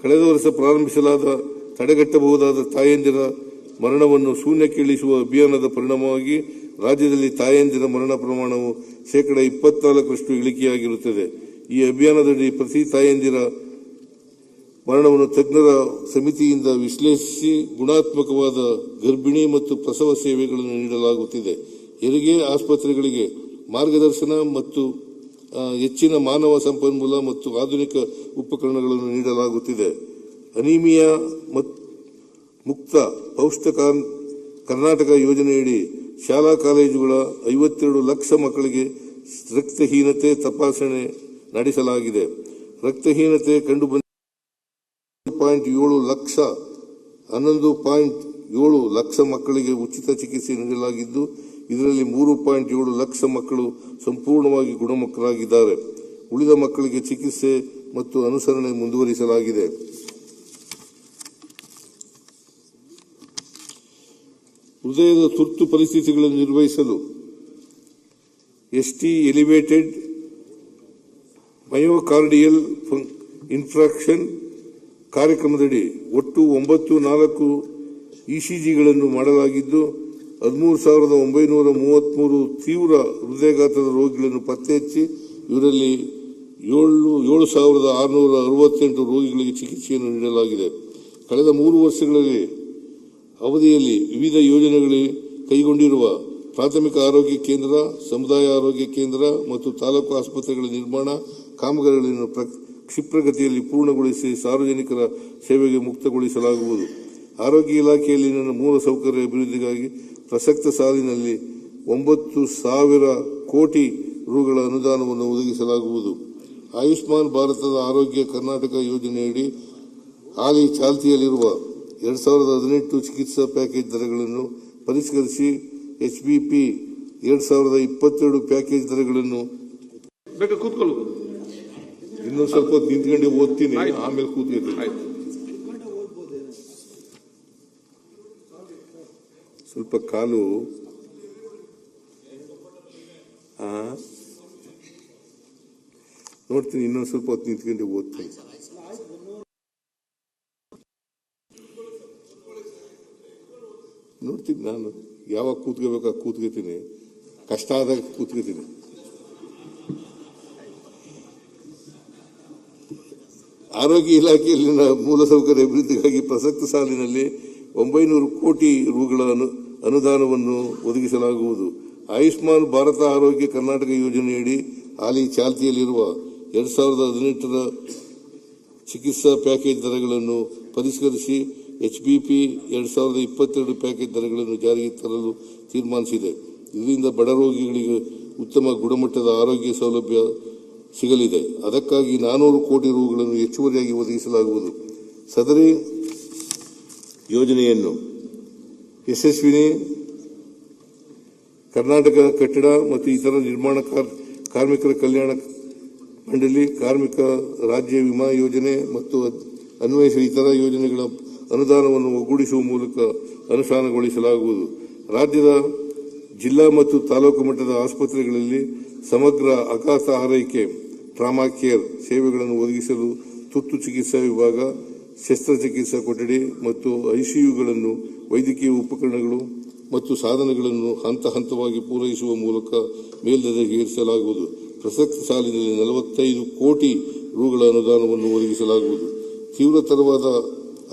ಕಳೆದ ವರ್ಷ ಪ್ರಾರಂಭಿಸಲಾದ ತಡೆಗಟ್ಟಬಹುದಾದ ತಾಯಂದಿರ ಮರಣವನ್ನು ಶೂನ್ಯಕ್ಕೆ ಇಳಿಸುವ ಅಭಿಯಾನದ ಪರಿಣಾಮವಾಗಿ ರಾಜ್ಯದಲ್ಲಿ ತಾಯಂದಿರ ಮರಣ ಪ್ರಮಾಣವು 24% ಇಳಿಕೆಯಾಗಿರುತ್ತದೆ. ಈ ಅಭಿಯಾನದಡಿ ಪ್ರತಿ ತಾಯಂದಿರ ಮರಣವನ್ನು ತಜ್ಞರ ಸಮಿತಿಯಿಂದ ವಿಶ್ಲೇಷಿಸಿ ಗುಣಾತ್ಮಕವಾದ ಗರ್ಭಿಣಿ ಮತ್ತು ಪ್ರಸವ ಸೇವೆಗಳನ್ನು ನೀಡಲಾಗುತ್ತಿದೆ. ಹೆರಿಗೆ ಆಸ್ಪತ್ರೆಗಳಿಗೆ ಮಾರ್ಗದರ್ಶನ ಮತ್ತು ಹೆಚ್ಚಿನ ಮಾನವ ಸಂಪನ್ಮೂಲ ಮತ್ತು ಆಧುನಿಕ ಉಪಕರಣಗಳನ್ನು ನೀಡಲಾಗುತ್ತಿದೆ. ಅನಿಮಿಯಾ ಮುಕ್ತ ಪೌಷ್ಟಿಕ ಕರ್ನಾಟಕ ಯೋಜನೆಯಡಿ ಶಾಲಾ ಕಾಲೇಜುಗಳ 52 ಲಕ್ಷ ಮಕ್ಕಳಿಗೆ ರಕ್ತಹೀನತೆ ತಪಾಸಣೆ ನಡೆಸಲಾಗಿದೆ. ರಕ್ತಹೀನತೆ ಕಂಡುಬಂದ 11.7 ಲಕ್ಷ ಮಕ್ಕಳಿಗೆ ಉಚಿತ ಚಿಕಿತ್ಸೆ ನೀಡಲಾಗಿದ್ದು, ಇದರಲ್ಲಿ 3.7 ಲಕ್ಷ ಮಕ್ಕಳು ಸಂಪೂರ್ಣವಾಗಿ ಗುಣಮುಖರಾಗಿದ್ದಾರೆ. ಉಳಿದ ಮಕ್ಕಳಿಗೆ ಚಿಕಿತ್ಸೆ ಮತ್ತು ಅನುಸರಣೆ ಮುಂದುವರಿಸಲಾಗಿದೆ. ಹೃದಯದ ತುರ್ತು ಪರಿಸ್ಥಿತಿಗಳನ್ನು ನಿರ್ವಹಿಸಲು ST ಎಲಿವೇಟೆಡ್ ಮಯೋಕಾರ್ಡಿಯಲ್ ಇನ್ಫ್ರಾಕ್ಷನ್ ಕಾರ್ಯಕ್ರಮದಡಿ ಒಟ್ಟು 94 ECGಗಳನ್ನು ಮಾಡಲಾಗಿದ್ದು 13,933 ತೀವ್ರ ಹೃದಯಾಘಾತದ ರೋಗಿಗಳನ್ನು ಪತ್ತೆ ಹಚ್ಚಿ ಇವರಲ್ಲಿ 7,668 ರೋಗಿಗಳಿಗೆ ಚಿಕಿತ್ಸೆಯನ್ನು ನೀಡಲಾಗಿದೆ. ಕಳೆದ 3 ವರ್ಷಗಳಲ್ಲಿ ಅವಧಿಯಲ್ಲಿ ವಿವಿಧ ಯೋಜನೆಗಳಲ್ಲಿ ಕೈಗೊಂಡಿರುವ ಪ್ರಾಥಮಿಕ ಆರೋಗ್ಯ ಕೇಂದ್ರ, ಸಮುದಾಯ ಆರೋಗ್ಯ ಕೇಂದ್ರ ಮತ್ತು ತಾಲೂಕು ಆಸ್ಪತ್ರೆಗಳ ನಿರ್ಮಾಣ ಕಾಮಗಾರಿಗಳನ್ನು ಕ್ಷಿಪ್ರಗತಿಯಲ್ಲಿ ಪೂರ್ಣಗೊಳಿಸಿ ಸಾರ್ವಜನಿಕರ ಸೇವೆಗೆ ಮುಕ್ತಗೊಳಿಸಲಾಗುವುದು. ಆರೋಗ್ಯ ಇಲಾಖೆಯಲ್ಲಿನ ಮೂಲಸೌಕರ್ಯ ಅಭಿವೃದ್ಧಿಗಾಗಿ ಪ್ರಸಕ್ತ ಸಾಲಿನಲ್ಲಿ 9,000 ಕೋಟಿ ರುಗಳ ಅನುದಾನವನ್ನು ಒದಗಿಸಲಾಗುವುದು. ಆಯುಷ್ಮಾನ್ ಭಾರತದ ಆರೋಗ್ಯ ಕರ್ನಾಟಕ ಯೋಜನೆಯಡಿ ಹಾಲಿ ಚಾಲ್ತಿಯಲ್ಲಿರುವ 2018 ಚಿಕಿತ್ಸಾ ಪ್ಯಾಕೇಜ್ ದರಗಳನ್ನು ಪರಿಷ್ಕರಿಸಿ HBP 2022 ಪ್ಯಾಕೇಜ್ ದರಗಳನ್ನು ಇನ್ನೊಂದು ಸ್ವಲ್ಪ ನಿಂತ್ಕೊಂಡು ಓದ್ತೀನಿ, ಆಮೇಲೆ ಕೂತ್ಕೊಳ್ತೀನಿ. ಸ್ವಲ್ಪ ಕಾಲು ನೋಡ್ತೀನಿ, ಇನ್ನೊಂದು ಸ್ವಲ್ಪ ಹೊತ್ತು ನಿಂತ್ಕೊಂಡು ಓದ್ತೀನಿ. ನೋಡ್ತೀನಿ, ನಾನು ಯಾವಾಗ ಕೂತ್ಕೋಬೇಕಾಗ ಕೂತ್ಕೋತೀನಿ, ಕಷ್ಟ ಆದಾಗ ಕೂತ್ಕೋತೀನಿ. ಆರೋಗ್ಯ ಇಲಾಖೆಯಲ್ಲಿನ ಮೂಲಸೌಕರ್ಯ ಅಭಿವೃದ್ಧಿಗಾಗಿ ಪ್ರಸಕ್ತ ಸಾಲಿನಲ್ಲಿ 900 ಕೋಟಿ ರುಗಳ ಅನುದಾನವನ್ನು ಒದಗಿಸಲಾಗುವುದು. ಆಯುಷ್ಮಾನ್ ಭಾರತ ಆರೋಗ್ಯ ಕರ್ನಾಟಕ ಯೋಜನೆಯಡಿ ಹಾಲಿ ಚಾಲ್ತಿಯಲ್ಲಿರುವ 2018 ಚಿಕಿತ್ಸಾ ಪ್ಯಾಕೇಜ್ ದರಗಳನ್ನು ಪರಿಷ್ಕರಿಸಿ HBP 2022 ಪ್ಯಾಕೇಜ್ ದರಗಳನ್ನು ಜಾರಿಗೆ ತರಲು ತೀರ್ಮಾನಿಸಿದೆ. ಇದರಿಂದ ಬಡ ರೋಗಿಗಳಿಗೆ ಉತ್ತಮ ಗುಣಮಟ್ಟದ ಆರೋಗ್ಯ ಸೌಲಭ್ಯ ಸಿಗಲಿದೆ. ಅದಕ್ಕಾಗಿ 400 ಕೋಟಿ ರುಗಳನ್ನು ಹೆಚ್ಚುವರಿಯಾಗಿ ಒದಗಿಸಲಾಗುವುದು. ಸದರಿ ಯೋಜನೆಯನ್ನು ಯಶಸ್ವಿನಿ ಕರ್ನಾಟಕ ಕಟ್ಟಡ ಮತ್ತು ಇತರ ನಿರ್ಮಾಣ ಕಾರ್ಮಿಕರ ಕಲ್ಯಾಣ ಮಂಡಳಿ, ಕಾರ್ಮಿಕ ರಾಜ್ಯ ವಿಮಾ ಯೋಜನೆ ಮತ್ತು ಅನ್ವಯಿಸುವ ಇತರ ಯೋಜನೆಗಳ ಅನುದಾನವನ್ನು ಒಗ್ಗೂಡಿಸುವ ಮೂಲಕ ಅನುಷ್ಠಾನಗೊಳಿಸಲಾಗುವುದು. ರಾಜ್ಯದ ಜಿಲ್ಲಾ ಮತ್ತು ತಾಲೂಕು ಮಟ್ಟದ ಆಸ್ಪತ್ರೆಗಳಲ್ಲಿ ಸಮಗ್ರ ಆಘಾತ ಆರೈಕೆ ಟ್ರಾಮಾ ಕೇರ್ ಸೇವೆಗಳನ್ನು ಒದಗಿಸಲು ತುರ್ತು ಚಿಕಿತ್ಸಾ ವಿಭಾಗ, ಶಸ್ತ್ರಚಿಕಿತ್ಸಾ ಕೊಠಡಿ ಮತ್ತು ICUಗಳನ್ನು ವೈದ್ಯಕೀಯ ಉಪಕರಣಗಳು ಮತ್ತು ಸಾಧನಗಳನ್ನು ಹಂತ ಹಂತವಾಗಿ ಪೂರೈಸುವ ಮೂಲಕ ಮೇಲ್ದರ್ಜೆಗೆ ಏರಿಸಲಾಗುವುದು. ಪ್ರಸಕ್ತ ಸಾಲಿನಲ್ಲಿ 45 ಕೋಟಿ ರುಗಳ ಅನುದಾನವನ್ನು ಒದಗಿಸಲಾಗುವುದು. ತೀವ್ರತರವಾದ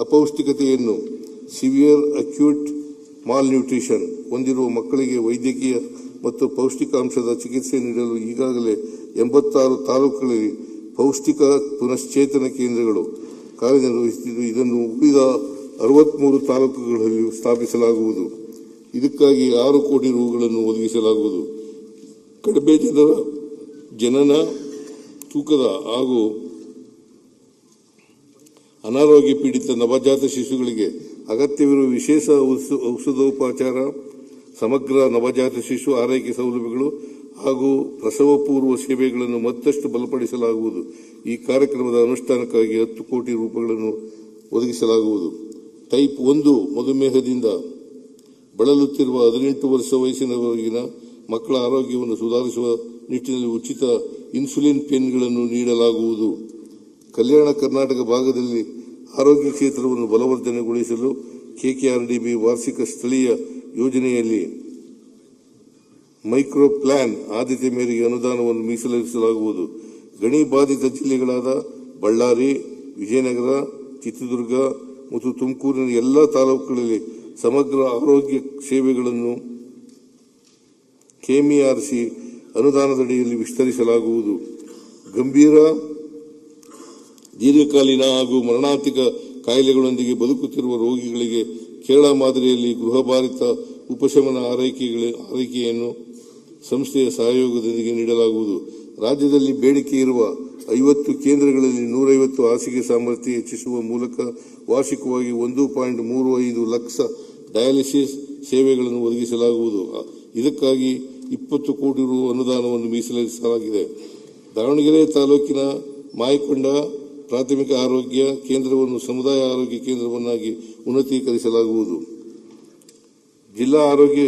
ಅಪೌಷ್ಟಿಕತೆಯನ್ನು ಸಿವಿಯರ್ ಅಕ್ಯೂಟ್ ಮಾಲ್ ನ್ಯೂಟ್ರಿಷನ್ ಹೊಂದಿರುವ ಮಕ್ಕಳಿಗೆ ವೈದ್ಯಕೀಯ ಮತ್ತು ಪೌಷ್ಟಿಕಾಂಶದ ಚಿಕಿತ್ಸೆ ನೀಡಲು ಈಗಾಗಲೇ 86 ತಾಲೂಕುಗಳಲ್ಲಿ ಪೌಷ್ಟಿಕ ಪುನಶ್ಚೇತನ ಕೇಂದ್ರಗಳು ಕಾರ್ಯನಿರ್ವಹಿಸುತ್ತಿದ್ದು, ಇದನ್ನು ಉಳಿದ 63 ತಾಲೂಕುಗಳಲ್ಲಿ ಸ್ಥಾಪಿಸಲಾಗುವುದು. ಇದಕ್ಕಾಗಿ 6 ಕೋಟಿ ರುಗಳನ್ನು ಒದಗಿಸಲಾಗುವುದು. ಕಡಿಮೆ ಜನನ ತೂಕದ ಹಾಗೂ ಅನಾರೋಗ್ಯ ಪೀಡಿತ ನವಜಾತ ಶಿಶುಗಳಿಗೆ ಅಗತ್ಯವಿರುವ ವಿಶೇಷ ಔಷಧೋಪಚಾರ, ಸಮಗ್ರ ನವಜಾತ ಶಿಶು ಆರೈಕೆ ಸೌಲಭ್ಯಗಳು ಹಾಗೂ ಪ್ರಸವ ಪೂರ್ವ ಸೇವೆಗಳನ್ನು ಮತ್ತಷ್ಟು ಬಲಪಡಿಸಲಾಗುವುದು. ಈ ಕಾರ್ಯಕ್ರಮದ ಅನುಷ್ಠಾನಕ್ಕಾಗಿ 10 ಕೋಟಿ ರೂಪಾಯಿಗಳನ್ನು ಒದಗಿಸಲಾಗುವುದು. ಟೈಪ್ 1 ಮಧುಮೇಹದಿಂದ ಬಳಲುತ್ತಿರುವ 18 ವರ್ಷ ವಯಸ್ಸಿನವರೆಗಿನ ಮಕ್ಕಳ ಆರೋಗ್ಯವನ್ನು ಸುಧಾರಿಸುವ ನಿಟ್ಟಿನಲ್ಲಿ ಉಚಿತ ಇನ್ಸುಲಿನ್ ಪೆನ್ಗಳನ್ನು ನೀಡಲಾಗುವುದು. ಕಲ್ಯಾಣ ಕರ್ನಾಟಕ ಭಾಗದಲ್ಲಿ ಆರೋಗ್ಯ ಕ್ಷೇತ್ರವನ್ನು ಬಲವರ್ಧನೆಗೊಳಿಸಲು ಕೆಕೆಆರ್ಡಿಬಿ ವಾರ್ಷಿಕ ಸ್ಥಳೀಯ ಯೋಜನೆಯಲ್ಲಿ ಮೈಕ್ರೋ ಪ್ಲಾನ್ ಆದ್ಯತೆ ಮೇರೆಗೆ ಅನುದಾನವನ್ನು ಮೀಸಲಿರಿಸಲಾಗುವುದು. ಗಣಿ ಬಾಧಿತ ಜಿಲ್ಲೆಗಳಾದ ಬಳ್ಳಾರಿ, ವಿಜಯನಗರ, ಚಿತ್ರದುರ್ಗ ಮತ್ತು ತುಮಕೂರಿನ ಎಲ್ಲಾ ತಾಲೂಕುಗಳಲ್ಲಿ ಸಮಗ್ರ ಆರೋಗ್ಯ ಸೇವೆಗಳನ್ನು ಕೆಎಂಇಆರ್ಸಿ ಅನುದಾನದಡಿಯಲ್ಲಿ ವಿಸ್ತರಿಸಲಾಗುವುದು. ಗಂಭೀರ, ದೀರ್ಘಕಾಲೀನ ಹಾಗೂ ಮರಣಾಂತಿಕ ಕಾಯಿಲೆಗಳೊಂದಿಗೆ ಬದುಕುತ್ತಿರುವ ರೋಗಿಗಳಿಗೆ ಕೇರಳ ಮಾದರಿಯಲ್ಲಿ ಗೃಹಭಾರಿತ ಉಪಶಮನ ಆರೈಕೆಯನ್ನು ಸಂಸ್ಥೆಯ ಸಹಯೋಗದೊಂದಿಗೆ ನೀಡಲಾಗುವುದು. ರಾಜ್ಯದಲ್ಲಿ ಬೇಡಿಕೆ ಇರುವ 50 ಕೇಂದ್ರಗಳಲ್ಲಿ 150 ಹಾಸಿಗೆ ಸಾಮರ್ಥ್ಯ ಹೆಚ್ಚಿಸುವ ಮೂಲಕ ವಾರ್ಷಿಕವಾಗಿ 1.35 ಲಕ್ಷ ಡಯಾಲಿಸಿಸ್ ಸೇವೆಗಳನ್ನು ಒದಗಿಸಲಾಗುವುದು. ಇದಕ್ಕಾಗಿ 20 ಕೋಟಿ ರು ಅನುದಾನವನ್ನು ಮೀಸಲಿರಿಸಲಾಗಿದೆ. ದಾವಣಗೆರೆ ತಾಲೂಕಿನ ಮಾಯಕೊಂಡ ಪ್ರಾಥಮಿಕ ಆರೋಗ್ಯ ಕೇಂದ್ರವನ್ನು ಸಮುದಾಯ ಆರೋಗ್ಯ ಕೇಂದ್ರವನ್ನಾಗಿ ಉನ್ನತೀಕರಿಸಲಾಗುವುದು. ಜಿಲ್ಲಾ ಆರೋಗ್ಯ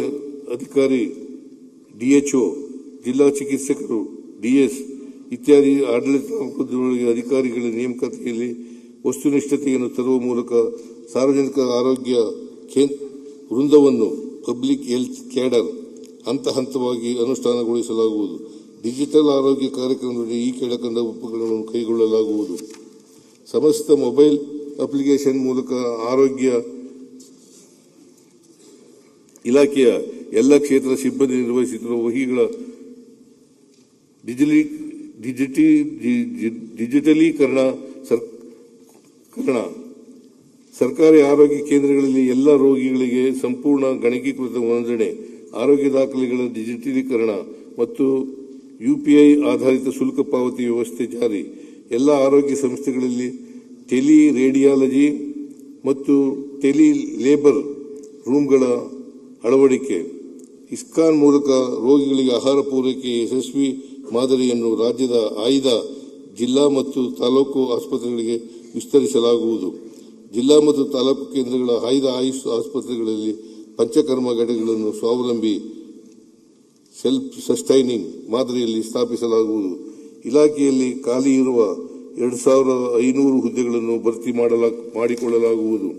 ಅಧಿಕಾರಿ, ಡಿಎಚ್ಒ, ಜಿಲ್ಲಾ ಚಿಕಿತ್ಸಕರು, ಡಿಎಸ್ ಇತ್ಯಾದಿ ಆಡಳಿತ ಅಧಿಕಾರಿಗಳ ನೇಮಕಾತಿಯಲ್ಲಿ ವಸ್ತುನಿಷ್ಠತೆಯನ್ನು ತರುವ ಮೂಲಕ ಸಾರ್ವಜನಿಕ ಆರೋಗ್ಯ ವೃಂದವನ್ನು ಪಬ್ಲಿಕ್ ಹೆಲ್ತ್ ಕ್ಯಾಡರ್ ಹಂತ ಹಂತವಾಗಿ ಅನುಷ್ಠಾನಗೊಳಿಸಲಾಗುವುದು. ಡಿಜಿಟಲ್ ಆರೋಗ್ಯ ಕಾರ್ಯಕ್ರಮದಲ್ಲಿ ಈ ಕೆಳಕಂಡ ಉಪಕ್ರಮಗಳನ್ನು ಕೈಗೊಳ್ಳಲಾಗುವುದು. ಸಮಸ್ತ ಮೊಬೈಲ್ ಅಪ್ಲಿಕೇಶನ್ ಮೂಲಕ ಆರೋಗ್ಯ ಇಲಾಖೆಯ ಎಲ್ಲ ಕ್ಷೇತ್ರ ಸಿಬ್ಬಂದಿ ನಿರ್ವಹಿಸುತ್ತಿರುವ ವಹಿಗಳ ಡಿಜಿಟಲೀಕರಣ, ಸರ್ಕಾರಿ ಆರೋಗ್ಯ ಕೇಂದ್ರಗಳಲ್ಲಿ ಎಲ್ಲ ರೋಗಿಗಳಿಗೆ ಸಂಪೂರ್ಣ ಗಣಕೀಕೃತ ನೋಂದಣಿ, ಆರೋಗ್ಯ ದಾಖಲೆಗಳ ಡಿಜಿಟಲೀಕರಣ ಮತ್ತು ಯುಪಿಐ ಆಧಾರಿತ ಶುಲ್ಕ ಪಾವತಿ ವ್ಯವಸ್ಥೆ ಜಾರಿ. ಎಲ್ಲ ಆರೋಗ್ಯ ಸಂಸ್ಥೆಗಳಲ್ಲಿ ಟೆಲಿ ರೇಡಿಯಾಲಜಿ ಮತ್ತು ಟೆಲಿ ಲೇಬರ್ ರೂಮ್ಗಳ ಅಳವಡಿಕೆ. ಇಸ್ಕಾನ್ ಮೂಲಕ ರೋಗಿಗಳಿಗೆ ಆಹಾರ ಪೂರೈಕೆ ಯಶಸ್ವಿ ಮಾದರಿಯನ್ನು ರಾಜ್ಯದ ಆಯ್ದ ಜಿಲ್ಲಾ ಮತ್ತು ತಾಲೂಕು ಆಸ್ಪತ್ರೆಗಳಿಗೆ ವಿಸ್ತರಿಸಲಾಗುವುದು. ಜಿಲ್ಲಾ ಮತ್ತು ತಾಲೂಕು ಕೇಂದ್ರಗಳ ಆಯ್ದ ಆಯುಷ್ ಆಸ್ಪತ್ರೆಗಳಲ್ಲಿ ಪಂಚಕರ್ಮ ಘಟಕಗಳನ್ನು ಸ್ವಾವಲಂಬಿ ಸೆಲ್ಫ್ ಸಸ್ಟೈನಿಂಗ್ ಮಾದರಿಯಲ್ಲಿ ಸ್ಥಾಪಿಸಲಾಗುವುದು. ಇಲಾಖೆಯಲ್ಲಿ ಖಾಲಿ ಇರುವ 2500 ಹುದ್ದೆಗಳನ್ನು ಭರ್ತಿ ಮಾಡಿಕೊಳ್ಳಲಾಗುವುದು.